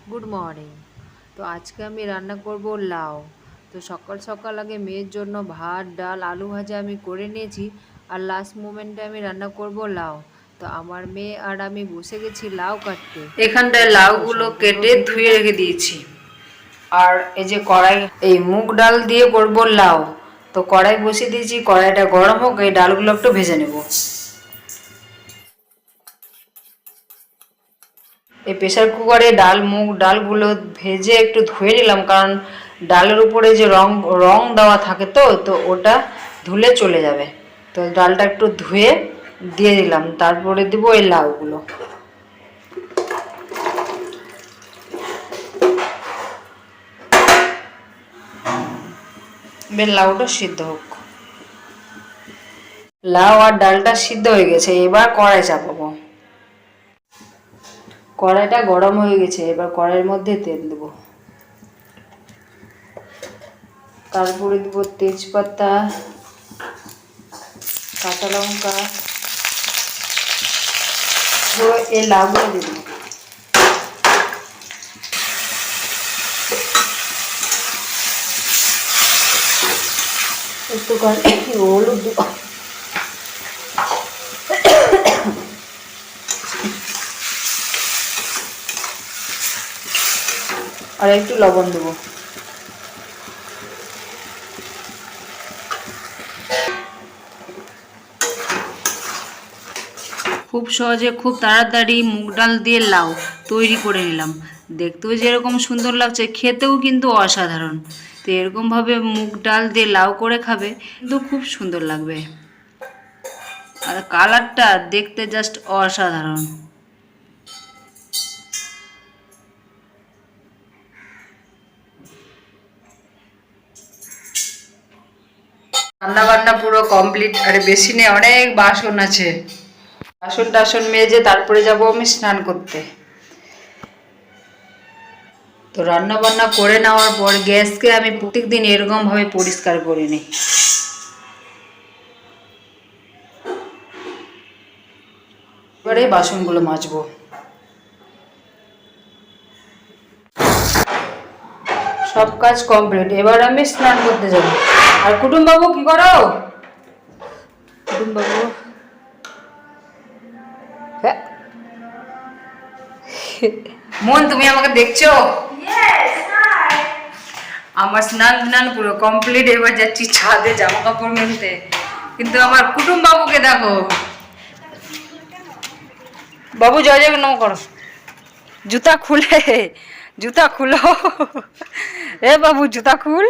Good morning. তো আজকে আমি রান্না করব লাউ। তো সকাল সকাল আগে মেয়ের জন্য ভাত ডাল আলু ভাজা আমি করে নিয়েছি, আর লাস্ট মোমেন্টে আমি রান্না করব লাউ। তো আমার মেয়ে আর আমি বসে গেছি লাউ কাটতে। তো এখানটায় দেখো লাউগুলো সম্পূর্ণ কেটে ধুয়ে ভিডিওটা। রেখে দিয়েছি। আর এই যে কড়াই, এই মুগ ডাল দিয়ে করব লাউ। তো কড়াই বসিয়ে দিয়েছি, কড়াইটা গরম হোক, এই ডালগুলো একটু ভেজে নেব। এই প্রেসার কুকারে মুগ ডালগুলো ভেজে একটু ধুয়ে নিলাম, কারণ ডালের উপরে যে রং রং দেওয়া থাকে, তো তো ওটা ধুলে চলে যাবে। তো ডালটা একটু ধুয়ে দিয়ে দিলাম, তারপরে দিব এই লাউগুলো। বেশ লাউটা সিদ্ধ হোক। লাউ আর ডালটা সিদ্ধ হয়ে গেছে, এবার কড়াই চাপাবো। কড়াইটা গরম হয়ে গেছে, এবার কড়াইয়ের মধ্যে তেল দেবো। তারপরে দেবো তেজপাতা, কাঁচা লঙ্কা, এই লাউগুলো দিয়ে দেবো। একটুখানি হলুদ দেবো, আর একটু লবণ দেবো। খুব সহজে খুব তাড়াতাড়ি মুগ ডাল দিয়ে লাউ তৈরি করে নিলাম। দেখতেও যেরকম সুন্দর লাগছে, খেতেও কিন্তু অসাধারণ। তো এরকমভাবে মুগ ডাল দিয়ে লাউ করে খাবে, কিন্তু খুব সুন্দর লাগবে। আর কালারটা দেখতে জাস্ট অসাধারণ। রান্না বান্না পুরো কমপ্লিট। আরে বেসিনে অনেক বাসন আছে, বাসন টাসন মেজে তারপরে যাব আমি স্নান করতে। তো রান্না বান্না করে নেওয়ার পর গ্যাসকে আমি প্রত্যেকদিন এরকমভাবে পরিষ্কার করে নিই। এবারে বাসনগুলো মাজবো। সব কাজ কমপ্লিট, এবার আমি স্নান করতে যাব। আর কুটুম বাবু কি করো? কুটুম বাবু, হ্যাঁ মন, তুমি আমাকে দেখছো? আমার স্নান টান পুরো কমপ্লিট, এবার যাচ্ছি ছাদে জামা কাপড় মেলতে। কিন্তু আমার কুটুম বাবুকে দেখো। বাবু জয় জগন্নাথ করো, জুতা খুলে, জুতা খুলো। এ বাবু জুতা খুল।